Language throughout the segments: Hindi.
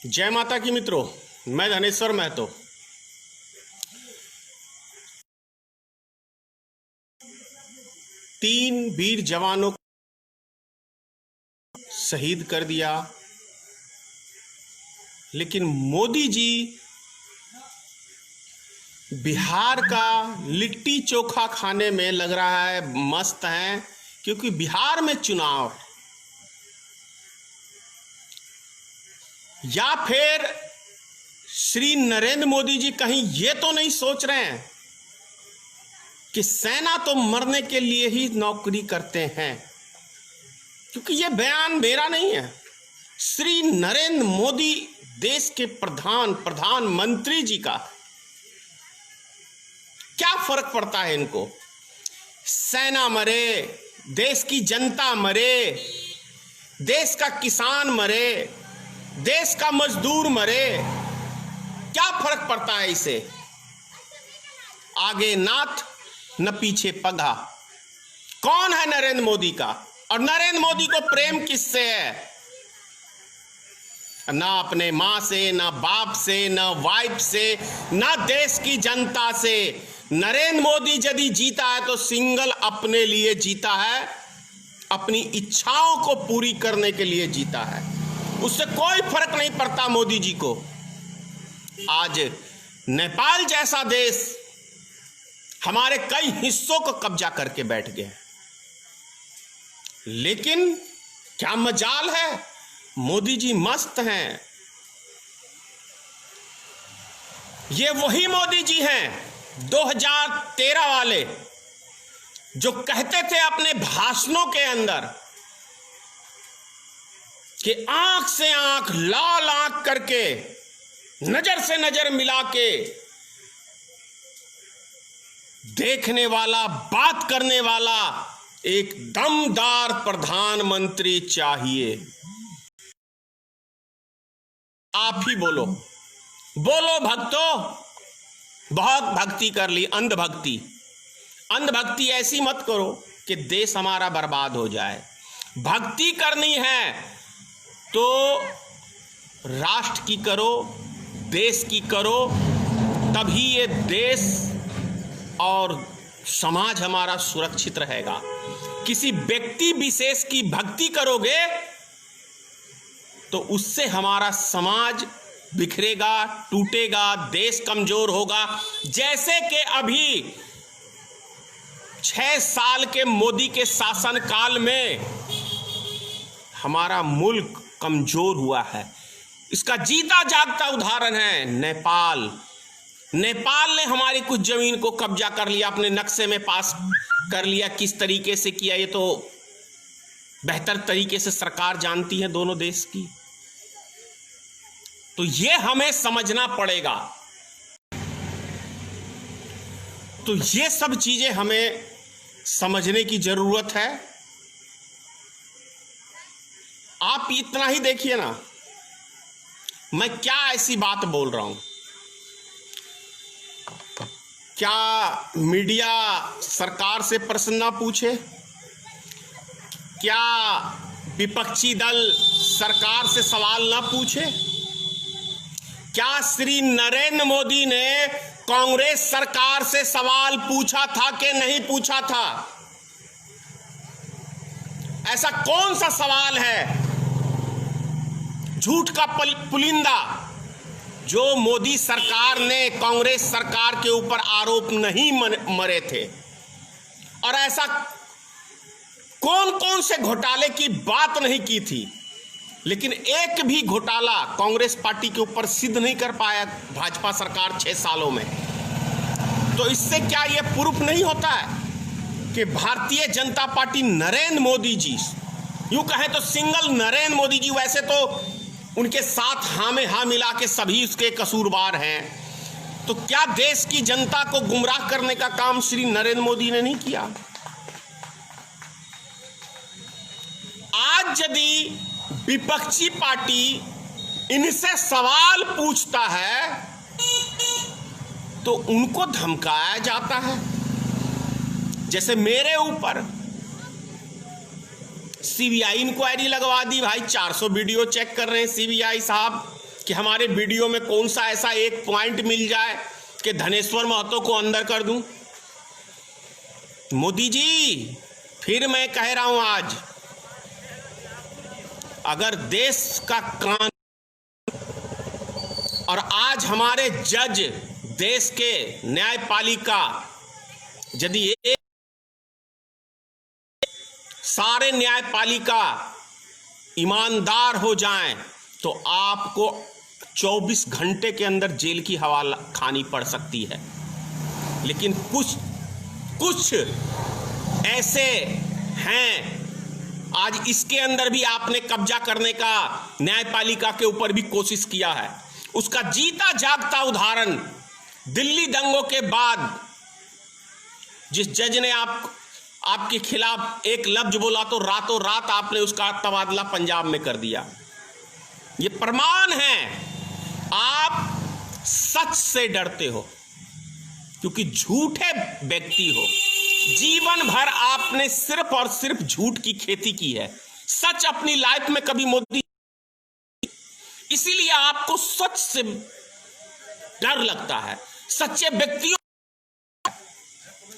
जय माता की मित्रों, मैं धनेश्वर महतो। तीन वीर जवानों को शहीद कर दिया, लेकिन मोदी जी बिहार का लिट्टी चोखा खाने में लग रहा है मस्त हैं, क्योंकि बिहार में चुनाव है। या फिर श्री नरेंद्र मोदी जी कहीं ये तो नहीं सोच रहे हैं कि सेना तो मरने के लिए ही नौकरी करते हैं, क्योंकि ये बयान मेरा नहीं है, श्री नरेंद्र मोदी देश के प्रधानमंत्री जी का। क्या फर्क पड़ता है इनको? सेना मरे, देश की जनता मरे, देश का किसान मरे, देश का मजदूर मरे, क्या फर्क पड़ता है इसे? आगे नाथ न पीछे पगा। कौन है नरेंद्र मोदी का? और नरेंद्र मोदी को प्रेम किससे है? ना अपने मां से, ना बाप से, ना वाइफ से, ना देश की जनता से। नरेंद्र मोदी यदि जीता है तो सिंगल अपने लिए जीता है, अपनी इच्छाओं को पूरी करने के लिए जीता है। उससे कोई फर्क नहीं पड़ता मोदी जी को। आज नेपाल जैसा देश हमारे कई हिस्सों को कब्जा करके बैठ गया, लेकिन क्या मजाल है, मोदी जी मस्त हैं। ये वही मोदी जी हैं 2013 वाले, जो कहते थे अपने भाषणों के अंदर कि आंख से आंख, लाल आंख करके, नजर से नजर मिला के देखने वाला, बात करने वाला एक दमदार प्रधानमंत्री चाहिए। आप ही बोलो, बोलो भक्तों। बहुत भक्ति कर ली, अंधभक्ति। अंधभक्ति ऐसी मत करो कि देश हमारा बर्बाद हो जाए। भक्ति करनी है तो राष्ट्र की करो, देश की करो, तभी ये देश और समाज हमारा सुरक्षित रहेगा। किसी व्यक्ति विशेष की भक्ति करोगे तो उससे हमारा समाज बिखरेगा, टूटेगा, देश कमजोर होगा। जैसे कि अभी 6 साल के मोदी के शासनकाल में हमारा मुल्क कमजोर हुआ है। इसका जीता जागता उदाहरण है नेपाल। नेपाल ने हमारी कुछ जमीन को कब्जा कर लिया, अपने नक्शे में पास कर लिया। किस तरीके से किया ये तो बेहतर तरीके से सरकार जानती है दोनों देश की। तो ये हमें समझना पड़ेगा। तो ये सब चीजें हमें समझने की जरूरत है। आप इतना ही देखिए ना, मैं क्या ऐसी बात बोल रहा हूं। क्या मीडिया सरकार से प्रश्न ना पूछे? क्या विपक्षी दल सरकार से सवाल ना पूछे? क्या श्री नरेंद्र मोदी ने कांग्रेस सरकार से सवाल पूछा था कि नहीं पूछा था? ऐसा कौन सा सवाल है झूठ का पुलिंदा जो मोदी सरकार ने कांग्रेस सरकार के ऊपर आरोप नहीं मरे थे? और ऐसा कौन कौन से घोटाले की बात नहीं की थी, लेकिन एक भी घोटाला कांग्रेस पार्टी के ऊपर सिद्ध नहीं कर पाया भाजपा सरकार 6 सालों में। तो इससे क्या यह प्रूफ नहीं होता है कि भारतीय जनता पार्टी, नरेंद्र मोदी जी, यूं कहें तो सिंगल नरेंद्र मोदी जी, वैसे तो उनके साथ हाँ में हाँ मिला के सभी उसके कसूरवार हैं, तो क्या देश की जनता को गुमराह करने का काम श्री नरेंद्र मोदी ने नहीं किया? आज यदि विपक्षी पार्टी इनसे सवाल पूछता है तो उनको धमकाया जाता है। जैसे मेरे ऊपर सीबीआई इंक्वायरी लगवा दी, भाई 400 वीडियो चेक कर रहे हैं सीबीआई साहब, कि हमारे वीडियो में कौन सा ऐसा एक पॉइंट मिल जाए कि धनेश्वर महतो को अंदर कर दूं। मोदी जी, फिर मैं कह रहा हूं, आज अगर देश का कानून और आज हमारे जज, देश के न्यायपालिका, यदि सारे न्यायपालिका ईमानदार हो जाएं तो आपको 24 घंटे के अंदर जेल की हवा खानी पड़ सकती है। लेकिन कुछ ऐसे हैं, आज इसके अंदर भी आपने कब्जा करने का न्यायपालिका के ऊपर भी कोशिश किया है। उसका जीता जागता उदाहरण दिल्ली दंगों के बाद जिस जज ने आपके खिलाफ एक लफ्ज बोला तो रातों रात आपने उसका तबादला पंजाब में कर दिया। ये प्रमाण है आप सच से डरते हो, क्योंकि झूठे व्यक्ति हो। जीवन भर आपने सिर्फ और सिर्फ झूठ की खेती की है, सच अपनी लाइफ में कभी मोदी, इसीलिए आपको सच से डर लगता है, सच्चे व्यक्तियों,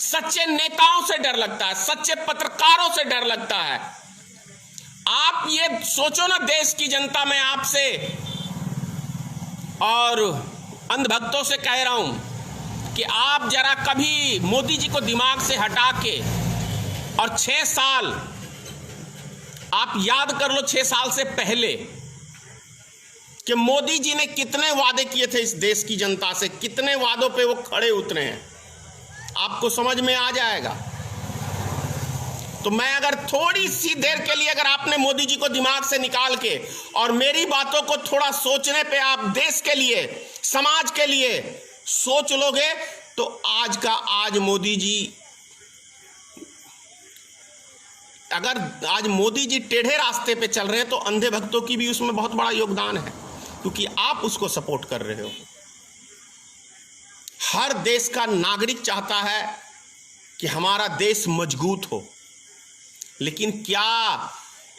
सच्चे नेताओं से डर लगता है, सच्चे पत्रकारों से डर लगता है। आप ये सोचो ना, देश की जनता, मैं आपसे और अंधभक्तों से कह रहा हूं कि आप जरा कभी मोदी जी को दिमाग से हटा के और 6 साल आप याद कर लो, 6 साल से पहले कि मोदी जी ने कितने वादे किए थे इस देश की जनता से, कितने वादों पे वो खड़े उतरे हैं, आपको समझ में आ जाएगा। तो मैं अगर थोड़ी सी देर के लिए अगर आपने मोदी जी को दिमाग से निकाल के और मेरी बातों को थोड़ा सोचने पे आप देश के लिए, समाज के लिए सोच लोगे तो आज का आज मोदी जी, अगर आज मोदी जी टेढ़े रास्ते पे चल रहे हैं तो अंधे भक्तों की भी उसमें बहुत बड़ा योगदान है, क्योंकि आप उसको सपोर्ट कर रहे हो। हर देश का नागरिक चाहता है कि हमारा देश मजबूत हो, लेकिन क्या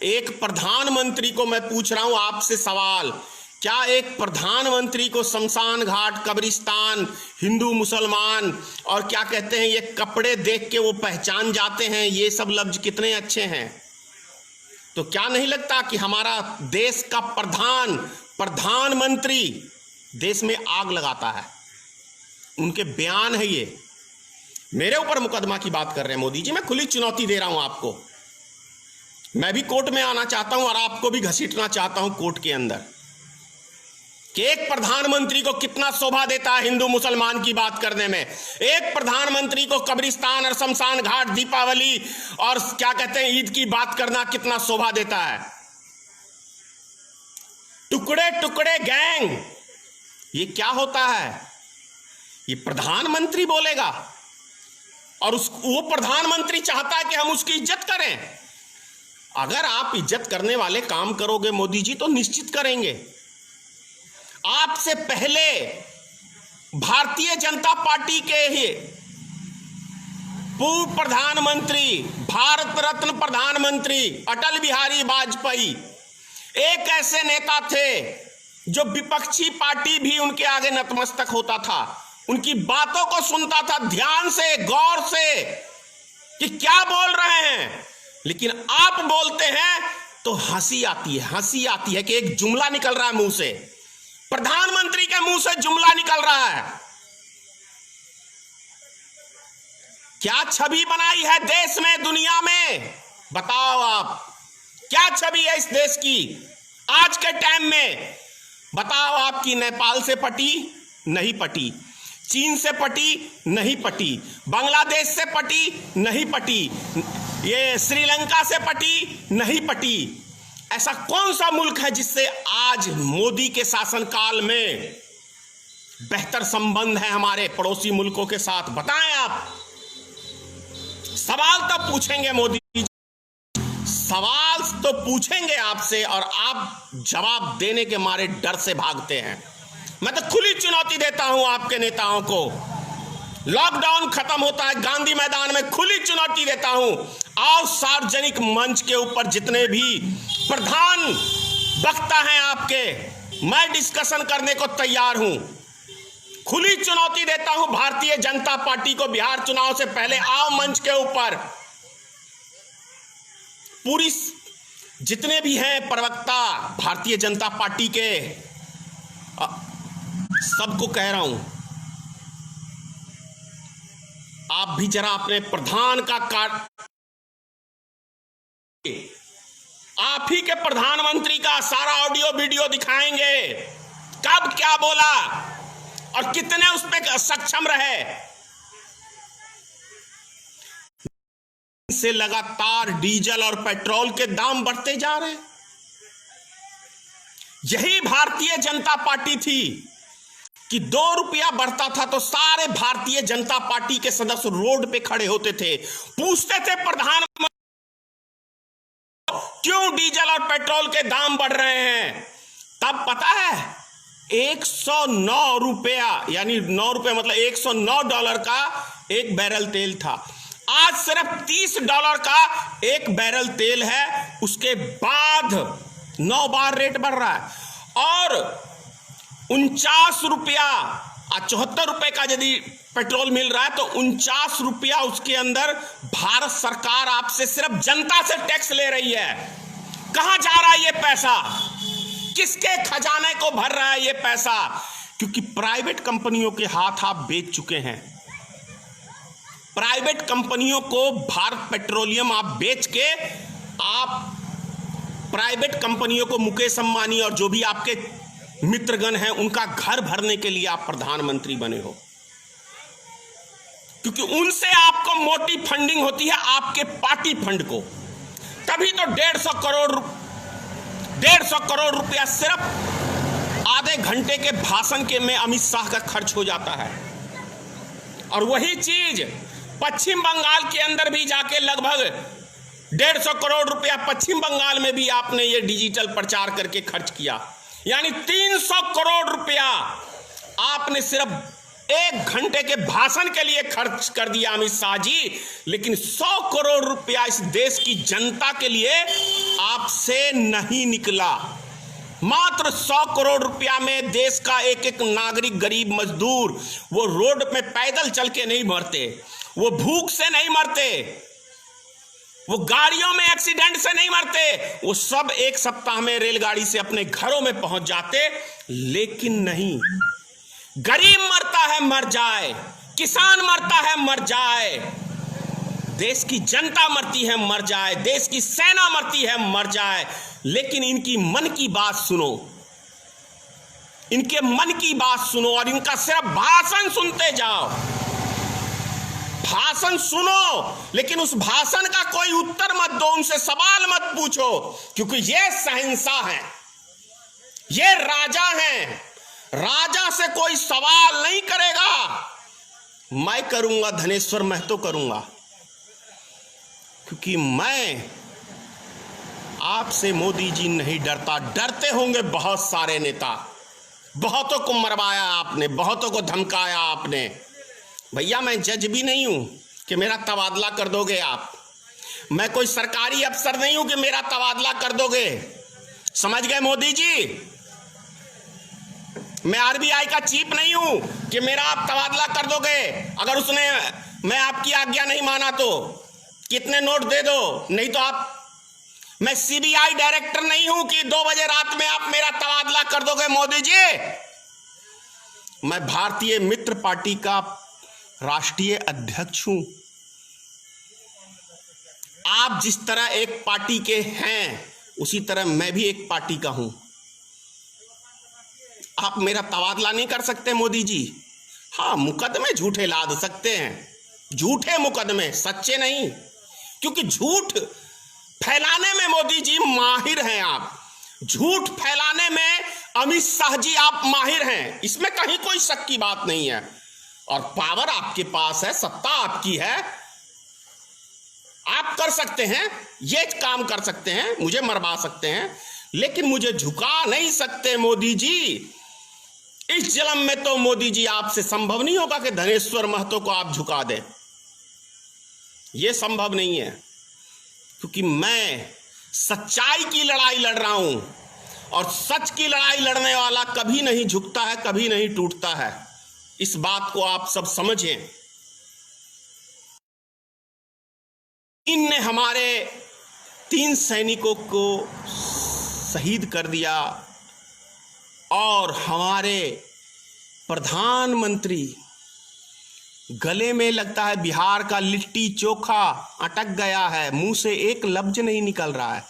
एक प्रधानमंत्री को, मैं पूछ रहा हूं आपसे सवाल, क्या एक प्रधानमंत्री को शमशान घाट, कब्रिस्तान, हिंदू मुसलमान और क्या कहते हैं ये कपड़े देख के वो पहचान जाते हैं, ये सब लफ्ज कितने अच्छे हैं। तो क्या नहीं लगता कि हमारा देश का प्रधानमंत्री देश में आग लगाता है। उनके बयान है ये। मेरे ऊपर मुकदमा की बात कर रहे हैं मोदी जी, मैं खुली चुनौती दे रहा हूं आपको। मैं भी कोर्ट में आना चाहता हूं और आपको भी घसीटना चाहता हूं कोर्ट के अंदर कि एक प्रधानमंत्री को कितना शोभा देता है हिंदू मुसलमान की बात करने में। एक प्रधानमंत्री को कब्रिस्तान और शमशान घाट, दीपावली और क्या कहते हैं ईद की बात करना कितना शोभा देता है। टुकड़े टुकड़े गैंग, ये क्या होता है? ये प्रधानमंत्री बोलेगा और वो प्रधानमंत्री चाहता है कि हम उसकी इज्जत करें। अगर आप इज्जत करने वाले काम करोगे मोदी जी तो निश्चित करेंगे। आपसे पहले भारतीय जनता पार्टी के ही पूर्व प्रधानमंत्री, भारत रत्न प्रधानमंत्री अटल बिहारी वाजपेयी एक ऐसे नेता थे जो विपक्षी पार्टी भी उनके आगे नतमस्तक होता था, उनकी बातों को सुनता था ध्यान से, गौर से कि क्या बोल रहे हैं। लेकिन आप बोलते हैं तो हंसी आती है, हंसी आती है कि एक जुमला निकल रहा है मुंह से, प्रधानमंत्री के मुंह से जुमला निकल रहा है। क्या छवि बनाई है देश में, दुनिया में? बताओ आप, क्या छवि है इस देश की आज के टाइम में? बताओ आपकी नेपाल से पटी? नहीं पटी। चीन से पटी? नहीं पटी। बांग्लादेश से पटी? नहीं पटी। ये श्रीलंका से पटी? नहीं पटी। ऐसा कौन सा मुल्क है जिससे आज मोदी के शासनकाल में बेहतर संबंध है हमारे पड़ोसी मुल्कों के साथ? बताएं आप। सवाल तो पूछेंगे मोदी जी, सवाल तो पूछेंगे आपसे और आप जवाब देने के मारे डर से भागते हैं। मैं तो खुली चुनौती देता हूं आपके नेताओं को। लॉकडाउन खत्म होता है, गांधी मैदान में खुली चुनौती देता हूं, आओ सार्वजनिक मंच के ऊपर जितने भी प्रधान वक्ता हैं आपके, मैं डिस्कशन करने को तैयार हूं। खुली चुनौती देता हूं भारतीय जनता पार्टी को, बिहार चुनाव से पहले आओ मंच के ऊपर। पूरी जितने भी हैं प्रवक्ता भारतीय जनता पार्टी के, सबको कह रहा हूं, आप भी जरा अपने प्रधान का आप ही के प्रधानमंत्री का सारा ऑडियो वीडियो दिखाएंगे, कब क्या बोला और कितने उस पे सक्षम रहे। से लगातार डीजल और पेट्रोल के दाम बढ़ते जा रहे हैं। यही भारतीय जनता पार्टी थी कि 2 रुपया बढ़ता था तो सारे भारतीय जनता पार्टी के सदस्य रोड पे खड़े होते थे, पूछते थे प्रधानमंत्री क्यों डीजल और पेट्रोल के दाम बढ़ रहे हैं। तब पता है 109 रुपया, यानी 9 रुपया मतलब $109 का एक बैरल तेल था। आज सिर्फ $30 का एक बैरल तेल है। उसके बाद 9 बार रेट बढ़ रहा है और 49 रुपया 74 रुपए का यदि पेट्रोल मिल रहा है तो 49 रुपया उसके अंदर भारत सरकार आपसे सिर्फ जनता से टैक्स ले रही है। कहां जा रहा है ये पैसा, किसके खजाने को भर रहा है ये पैसा? क्योंकि प्राइवेट कंपनियों के हाथ आप बेच चुके हैं। प्राइवेट कंपनियों को भारत पेट्रोलियम आप बेच के, आप प्राइवेट कंपनियों को मुकेश अंबानी और जो भी आपके मित्रगण हैं उनका घर भरने के लिए आप प्रधानमंत्री बने हो, क्योंकि उनसे आपको मोटी फंडिंग होती है, आपके पार्टी फंड को। तभी तो 150 करोड़ रुपया सिर्फ आधे घंटे के भाषण के में अमित शाह का खर्च हो जाता है। और वही चीज पश्चिम बंगाल के अंदर भी जाके लगभग 150 करोड़ रुपया पश्चिम बंगाल में भी आपने ये डिजिटल प्रचार करके खर्च किया, यानी 300 करोड़ रुपया आपने सिर्फ 1 घंटे के भाषण के लिए खर्च कर दिया अमित शाह जी। लेकिन 100 करोड़ रुपया इस देश की जनता के लिए आपसे नहीं निकला। मात्र 100 करोड़ रुपया में देश का एक एक नागरिक, गरीब मजदूर, वो रोड पे पैदल चल के नहीं मरते, वो भूख से नहीं मरते, वो गाड़ियों में एक्सीडेंट से नहीं मरते, वो सब एक सप्ताह में रेलगाड़ी से अपने घरों में पहुंच जाते। लेकिन नहीं, गरीब मरता है मर जाए, किसान मरता है मर जाए, देश की जनता मरती है मर जाए, देश की सेना मरती है मर जाए, लेकिन इनकी मन की बात सुनो, इनके मन की बात सुनो और इनका सिर्फ भाषण सुनते जाओ। भाषण सुनो, लेकिन उस भाषण का कोई उत्तर मत दो, उनसे सवाल मत पूछो, क्योंकि ये शहंशाह हैं, ये राजा हैं। राजा से कोई सवाल नहीं करेगा। मैं करूंगा, धनेश्वर महतो करूंगा, क्योंकि मैं आपसे मोदी जी नहीं डरता। डरते होंगे बहुत सारे नेता, बहुतों को मरवाया आपने, बहुतों को धमकाया आपने। भैया मैं जज भी नहीं हूं कि मेरा तबादला कर दोगे आप, मैं कोई सरकारी अफसर नहीं हूं कि मेरा तबादला कर दोगे। समझ गए मोदी जी? मैं आरबीआई का चीफ नहीं हूं कि मेरा आप तबादला कर दोगे। अगर उसने मैं आपकी आज्ञा नहीं माना तो कितने नोट दे दो, नहीं तो आप, मैं सीबीआई डायरेक्टर नहीं हूं कि 2 बजे रात में आप मेरा तबादला कर दोगे मोदी जी। मैं भारतीय मित्र पार्टी का राष्ट्रीय अध्यक्ष हूं। आप जिस तरह एक पार्टी के हैं उसी तरह मैं भी एक पार्टी का हूं। आप मेरा तबादला नहीं कर सकते मोदी जी। हाँ, मुकदमे झूठे लाद सकते हैं, झूठे मुकदमे, सच्चे नहीं, क्योंकि झूठ फैलाने में मोदी जी माहिर हैं। आप झूठ फैलाने में अमित शाह जी आप माहिर हैं, इसमें कहीं कोई शक की बात नहीं है। और पावर आपके पास है, सत्ता आपकी है, आप कर सकते हैं, ये काम कर सकते हैं, मुझे मरवा सकते हैं, लेकिन मुझे झुका नहीं सकते मोदी जी। इस जन्म में तो मोदी जी आपसे संभव नहीं होगा कि धनेश्वर महतो को आप झुका दें, यह संभव नहीं है, क्योंकि मैं सच्चाई की लड़ाई लड़ रहा हूं और सच की लड़ाई लड़ने वाला कभी नहीं झुकता है, कभी नहीं टूटता है। इस बात को आप सब समझें। इनने हमारे 3 सैनिकों को शहीद कर दिया और हमारे प्रधानमंत्री गले में लगता है बिहार का लिट्टी चोखा अटक गया है, मुंह से एक लफ्ज नहीं निकल रहा है।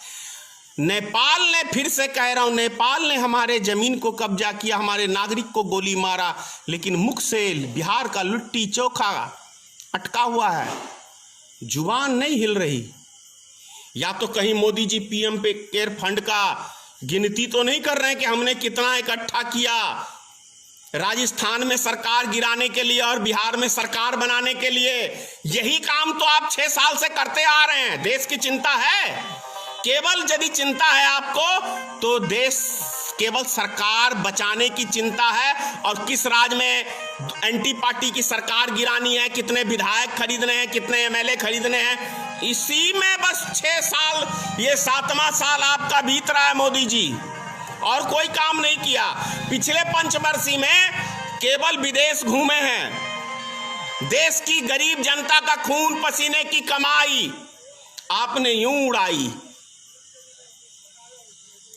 नेपाल ने, फिर से कह रहा हूं, नेपाल ने हमारे जमीन को कब्जा किया, हमारे नागरिक को गोली मारा, लेकिन मुख से बिहार का लिट्टी चोखा अटका हुआ है, जुबान नहीं हिल रही। या तो कहीं मोदी जी पीएम पे केयर फंड का गिनती तो नहीं कर रहे हैं कि हमने कितना इकट्ठा किया राजस्थान में सरकार गिराने के लिए और बिहार में सरकार बनाने के लिए। यही काम तो आप 6 साल से करते आ रहे हैं। देश की चिंता है, केवल यदि चिंता है आपको तो देश केवल सरकार बचाने की चिंता है, और किस राज्य में एंटी पार्टी की सरकार गिरानी है, कितने विधायक खरीदने हैं, कितने एमएलए खरीदने हैं, इसी में बस 6 साल, ये 7वां साल आपका बीत रहा है मोदी जी, और कोई काम नहीं किया। पिछले पंचवर्षीय में केवल विदेश घूमे हैं। देश की गरीब जनता का खून पसीने की कमाई आपने यूं उड़ाई।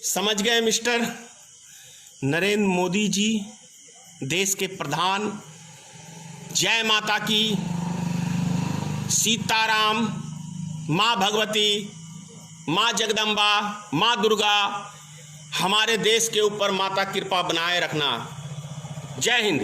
समझ गए मिस्टर नरेंद्र मोदी जी, देश के प्रधान। जय माता की, सीताराम, माँ भगवती, माँ जगदम्बा, माँ दुर्गा, हमारे देश के ऊपर माता कृपा बनाए रखना। जय हिंद।